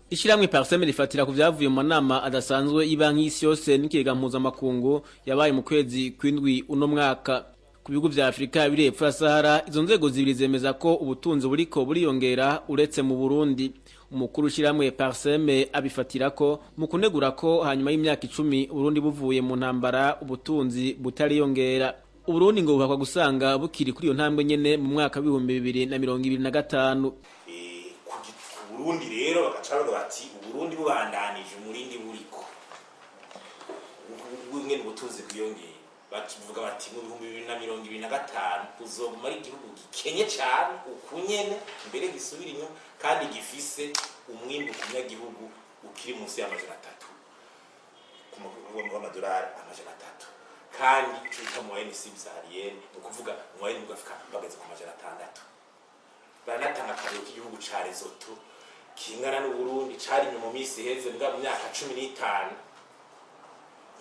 Ishiramwe Parseme rifatira ku vyavuye mu nama adasanzwe ibanki y'isi yose n'ikigega mpuzamakungu yabaye mu kwezi kw'indwi uno mwaka. Ku bihugu vya Afrika biri hepfo ya Sahara, izo nzego zibiri zemeza ko ubutunzi buriko buriyongera uretse mu Burundi. Umukuru w'ishiramwe Parseme abifatira ko mu kunegura ko hanyuma y'imyaka 10 Burundi buvuye mu ntambara ubutunzi butariyongera. Uburundi ngo bubakwa gusanga bukiri kuri iyo ntambwe nyene mu mwaka wa 2025. Burundi rero bakacabaga bati Burundi bubandanije umurindi buriko ubwo butunzi bwiyongeye bakivuga bati mu 2025 uzoguma ari igihugu gikenye cyane ukunyene mbere gisubira inyuma kandi gifise umwimbu kunyagihugu ukiri munsi y'amajana 3 ku amadolari amajana 3 kandi cyita mu ANC bizariyene ukuvuga mu ANC bugafika bageze ku majana 6 banatanga akaryo k'igihugu ca Lesotho kingana n'u Burundi cari mu misi iheze mu myaka 15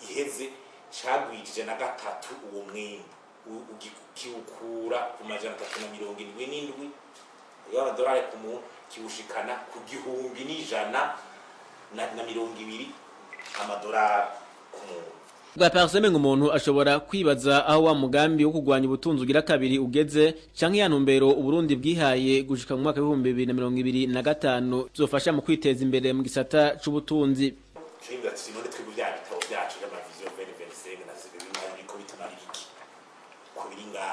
iheze cagwijije na gatatu uwo mwimbu ugikiukura ku majana 377 y'amadolari ku mu kiushikana ku gihumbi n'ijana na 200 amadolari ku mu. Bwa Parseme nk'umuntu ashobora kwibaza aho wa mugambi wo kugwanya ubutunzi ugira kabiri ugeze canke ya ntumbero Uburundi bwihaye gushika mu mwaka wa 2025 zofasha mu kwiteza imbere mu gisata c'ubutunzi. Twimba tsinone twebwe bya bitabo byacu y'ama vision 2025 na zibiri n'ariko bitumariki kubiringa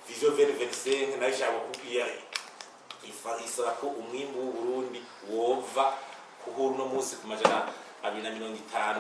vision 2025 nayo cyabo kubiya ifisa ko umwimbu w'u Burundi wova kuhura no munsi ku majana 250